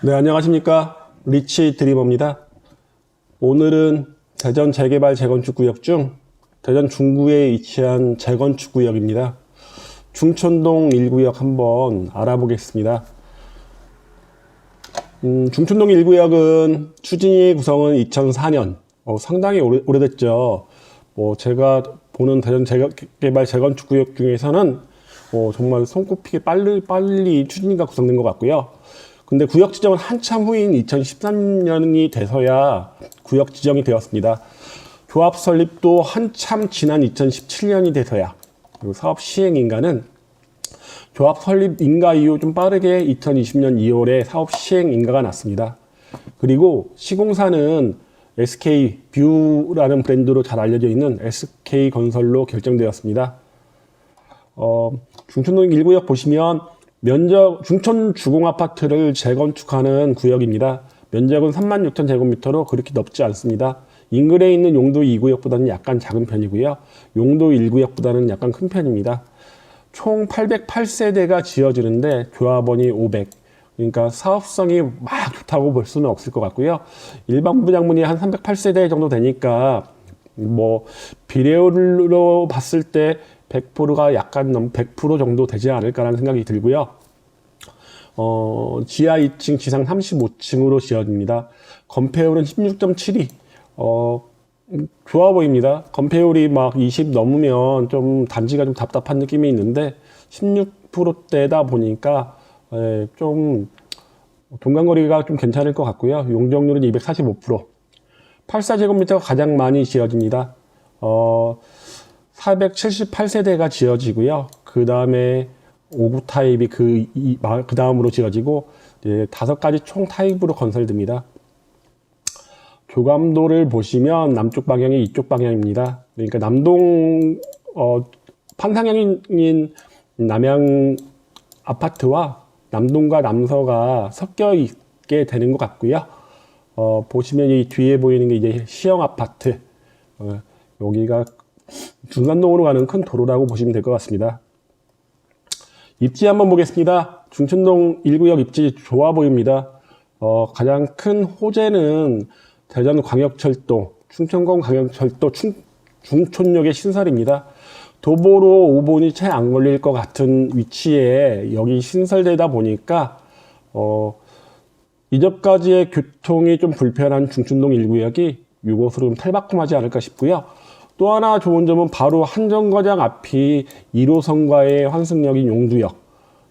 네, 안녕하십니까. 리치 드리머입니다. 오늘은 대전 재개발 재건축 구역 중 대전 중구에 위치한 재건축 구역입니다. 중촌동 1구역 한번 알아보겠습니다. 중촌동 1구역은 추진위 구성은 2004년, 상당히 오래됐죠. 제가 보는 대전 재개발 재건축 구역 중에서는 정말 손꼽히게 빨리 추진위가 구성된 것 같고요. 근데 구역 지정은 한참 후인 2013년이 돼서야 구역 지정이 되었습니다. 조합 설립도 한참 지난 2017년이 돼서야. 그리고 사업 시행 인가는 조합 설립 인가 이후 좀 빠르게 2020년 2월에 사업 시행 인가가 났습니다. 그리고 시공사는 SK 뷰라는 브랜드로 잘 알려져 있는 SK 건설로 결정되었습니다. 중촌동 1구역 보시면 중촌 주공 아파트를 재건축하는 구역입니다. 면적은 36,000제곱미터로 그렇게 넓지 않습니다. 인근에 있는 용도 2구역보다는 약간 작은 편이고요. 용도 1구역보다는 약간 큰 편입니다. 총 808세대가 지어지는데 조합원이 500. 그러니까 사업성이 막 좋다고 볼 수는 없을 것 같고요. 일반 분양문이 한 308세대 정도 되니까 비례율로 봤을 때 100%가 약간 100% 정도 되지 않을까라는 생각이 들고요. 지하 2층, 지상 35층으로 지어집니다. 건폐율은 16.72. 좋아 보입니다. 건폐율이 막 20 넘으면 좀 단지가 좀 답답한 느낌이 있는데 16%대다 보니까 좀 동간거리가 좀 괜찮을 것 같고요. 용적률은 245%. 84제곱미터가 가장 많이 지어집니다. 478세대가 지어지고요. 그 다음에 5구 타입이 그 다음으로 지어지고, 5가지 총 타입으로 건설됩니다. 조감도를 보시면 남쪽 방향이 이쪽 방향입니다. 그러니까 판상형인 남향 아파트와 남동과 남서가 섞여 있게 되는 것 같고요. 보시면 이 뒤에 보이는 게 이제 시형 아파트. 여기가 중산동으로 가는 큰 도로라고 보시면 될 것 같습니다. 입지 한번 보겠습니다. 중촌동 1구역 입지 좋아 보입니다. 가장 큰 호재는 대전광역철도, 충청권 광역철도 중촌역의 신설입니다. 도보로 5분이 채 안 걸릴 것 같은 위치에 여기 신설되다 보니까 이전까지의 교통이 좀 불편한 중촌동 1구역이 이곳으로 좀 탈바꿈하지 않을까 싶고요. 또 하나 좋은 점은 바로 한정거장 앞이 1호선과의 환승역인 용두역.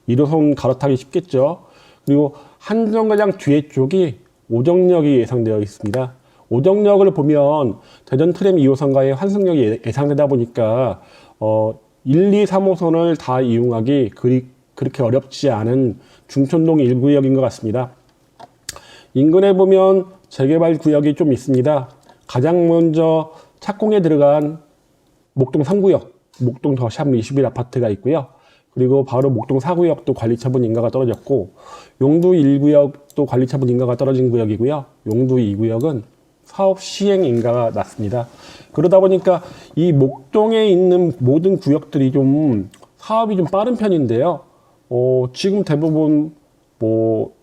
1호선 갈아타기 쉽겠죠. 그리고 한정거장 뒤에 쪽이 오정역이 예상되어 있습니다. 오정역을 보면 대전 트램 2호선과의 환승역이 예상되다 보니까 1, 2, 3호선을 다 이용하기 그렇게 어렵지 않은 중촌동 1구역인 것 같습니다. 인근에 보면 재개발 구역이 좀 있습니다. 가장 먼저 착공에 들어간 목동 3구역, 목동 더샵 21 아파트가 있고요. 그리고 바로 목동 4구역도 관리처분 인가가 떨어졌고, 용두 1구역도 관리처분 인가가 떨어진 구역이고요. 용두 2구역은 사업 시행 인가가 났습니다. 그러다 보니까 이 목동에 있는 모든 구역들이 좀 사업이 좀 빠른 편인데요. 지금 대부분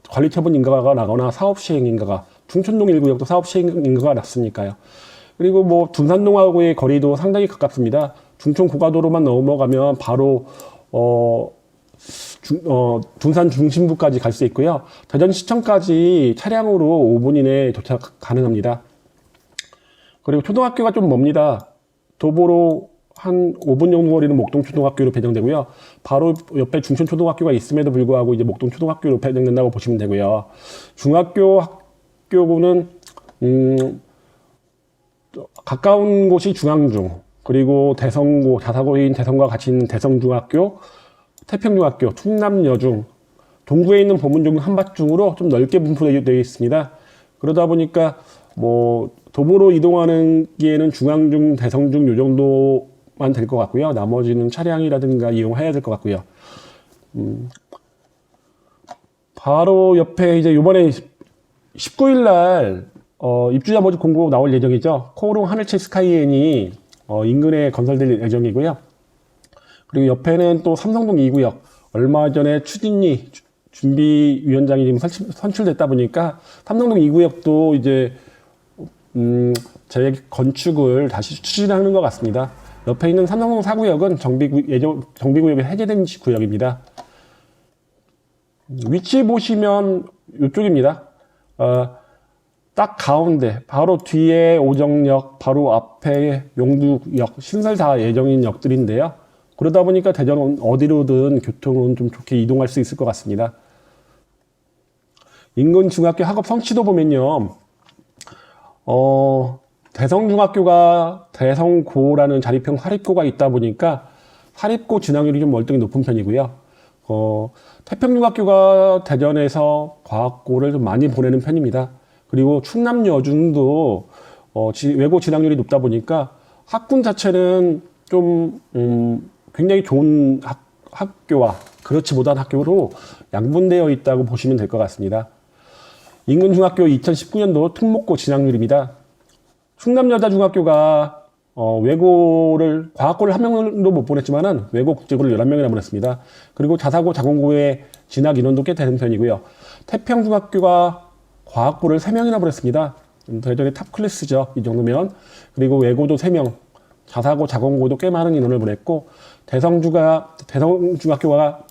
관리처분 인가가 나거나 사업 시행 인가가, 중촌동 1구역도 사업 시행 인가가 났으니까요. 그리고 둔산동하고의 거리도 상당히 가깝습니다. 중촌 고가도로만 넘어가면 바로 둔산 중심부까지 갈 수 있고요. 대전시청까지 차량으로 5분 이내에 도착 가능합니다. 그리고 초등학교가 좀 멉니다. 도보로 한 5분 정도 거리는 목동초등학교로 배정되고요. 바로 옆에 중촌초등학교가 있음에도 불구하고 이제 목동초등학교로 배정된다고 보시면 되고요. 중학교 학교는 가까운 곳이 중앙중, 그리고 대성고, 자사고인 대성과 같이 있는 대성중학교, 태평중학교, 충남여중, 동구에 있는 보문중 한밭중으로 좀 넓게 분포되어 있습니다. 그러다 보니까 도보로 이동하는 기에는 중앙중, 대성중 요 정도만 될 것 같고요. 나머지는 차량이라든가 이용해야 될 것 같고요. 바로 옆에 이제 요번에 19일 날 입주자 모집 공고 나올 예정이죠. 코오롱 하늘채 스카이엔이 인근에 건설될 예정이고요. 그리고 옆에는 또 삼성동 2구역, 얼마 전에 추진위 준비위원장이 지금 선출됐다 보니까 삼성동 2구역도 이제 재건축을 다시 추진하는 것 같습니다. 옆에 있는 삼성동 4구역은 정비구역이 해제된 구역입니다. 위치 보시면 이쪽입니다. 딱 가운데, 바로 뒤에 오정역, 바로 앞에 용두역, 신설 다 예정인 역들인데요. 그러다 보니까 대전 어디로든 교통은 좀 좋게 이동할 수 있을 것 같습니다. 인근 중학교 학업 성취도 보면요. 대성중학교가 대성고라는 자립형 사립고가 있다 보니까 사립고 진학률이 좀 월등히 높은 편이고요. 태평중학교가 대전에서 과학고를 좀 많이 보내는 편입니다. 그리고 충남여중도 외고 진학률이 높다 보니까 학군 자체는 좀 굉장히 좋은 학교와 그렇지 못한 학교로 양분되어 있다고 보시면 될 것 같습니다. 인근 중학교 2019년도 특목고 진학률입니다. 충남여자중학교가 외고를 과학고를 한 명도 못 보냈지만은 외고 국제고를 11명이나 보냈습니다. 그리고 자사고 자공고의 진학 인원도 꽤 되는 편이고요. 태평중학교가 과학고를 3명이나 보냈습니다. 대전의 탑 클래스죠. 이 정도면. 그리고 외고도 3명, 자사고 자공고도 꽤 많은 인원을 보냈고 대성중학교가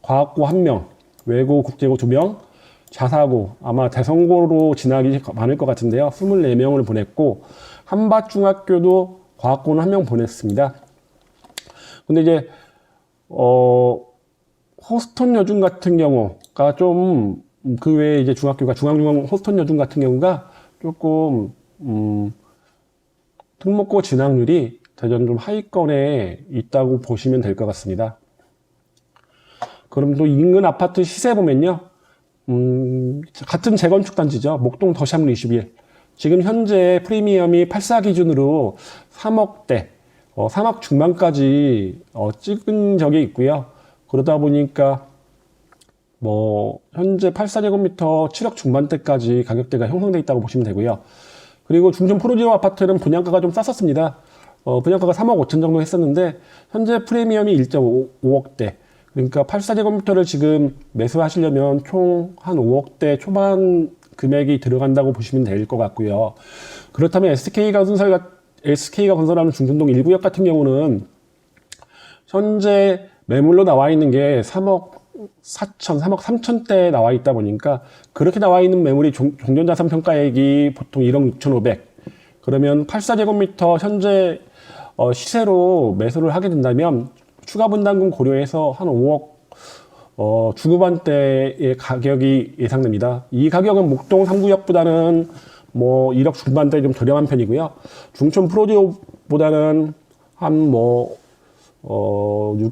과학고 1명, 외고 국제고 2명, 자사고 아마 대성고로 진학이 많을 것 같은데요. 24명을 보냈고 한밭중학교도 과학고는 1명 보냈습니다. 근데 이제 호스턴 여중 같은 경우가 좀 그 외에 이제 중학교가 중앙중앙 호스턴 여중 같은 경우가 조금 특목고 진학률이 대전 좀 하위권에 있다고 보시면 될 것 같습니다. 그럼 또 인근 아파트 시세 보면요. 같은 재건축 단지죠. 목동 더샵 리슈빌. 지금 현재 프리미엄이 84 기준으로 3억대, 3억 중반까지 찍은 적이 있고요. 그러다 보니까 현재 84제곱미터 7억 중반대까지 가격대가 형성되어 있다고 보시면 되고요. 그리고 중촌 프로지오 아파트는 분양가가 좀 쌌었습니다. 분양가가 3억 5천 정도 했었는데 현재 프리미엄이 1.5억대. 그러니까 84제곱미터를 지금 매수하시려면 총 한 5억대 초반 금액이 들어간다고 보시면 될 것 같고요. 그렇다면 SK가 건설하는 중촌동 1구역 같은 경우는 현재 매물로 나와 있는 게 3억 4천, 3억 3천대에 나와 있다 보니까 그렇게 나와 있는 매물이 종전자산 평가액이 보통 1억 6,500. 그러면 84제곱미터 현재 시세로 매수를 하게 된다면 추가 분담금 고려해서 한 5억 중후반대의 가격이 예상됩니다. 이 가격은 목동 3구역보다는 1억 중반대 좀 저렴한 편이고요. 중촌 프로지오보다는 한 6천,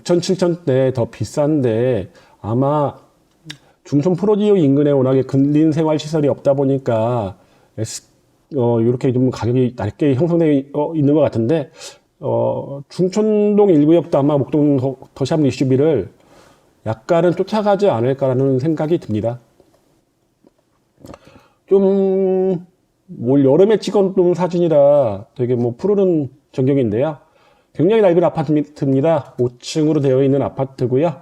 7천대 더 비싼데 아마 중촌 프로지오 인근에 워낙에 근린 생활 시설이 없다 보니까 이렇게 좀 가격이 낮게 형성되어 있는 것 같은데 중촌동 1구역도 아마 목동 더샵 리슈비를 약간은 쫓아가지 않을까라는 생각이 듭니다. 좀 올 여름에 찍어놓은 사진이라 되게 푸르른 전경인데요. 굉장히 넓은 아파트입니다. 5층으로 되어 있는 아파트고요.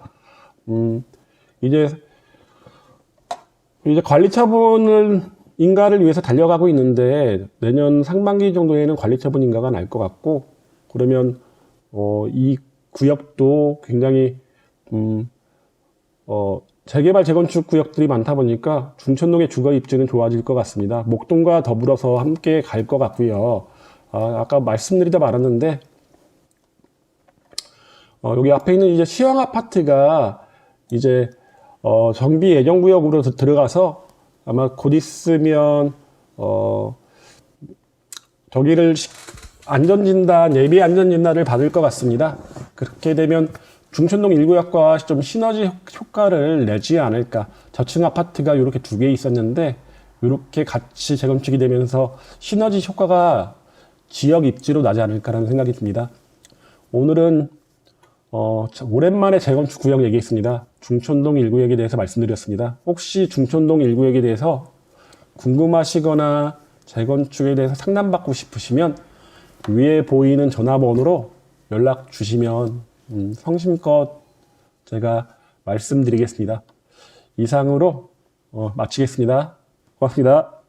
이제 관리처분을 인가를 위해서 달려가고 있는데 내년 상반기 정도에는 관리처분 인가가 날 것 같고 그러면 이 구역도 굉장히 재개발 재건축 구역들이 많다 보니까 중촌동의 주거 입지는 좋아질 것 같습니다. 목동과 더불어서 함께 갈 것 같고요. 아까 말씀드리다 말았는데 여기 앞에 있는 이제 시황 아파트가 이제 정비 예정 구역으로 들어가서 아마 곧 있으면 저기를 안전진단, 예비 안전진단을 받을 것 같습니다. 그렇게 되면 중촌동 1구역과 좀 시너지 효과를 내지 않을까. 저층 아파트가 이렇게 2개 있었는데 이렇게 같이 재건축이 되면서 시너지 효과가 지역 입지로 나지 않을까라는 생각이 듭니다. 오늘은 오랜만에 재건축 구역 얘기했습니다. 중촌동 1구역에 대해서 말씀드렸습니다. 혹시 중촌동 1구역에 대해서 궁금하시거나 재건축에 대해서 상담받고 싶으시면 위에 보이는 전화번호로 연락 주시면 성심껏 제가 말씀드리겠습니다. 이상으로 마치겠습니다. 고맙습니다.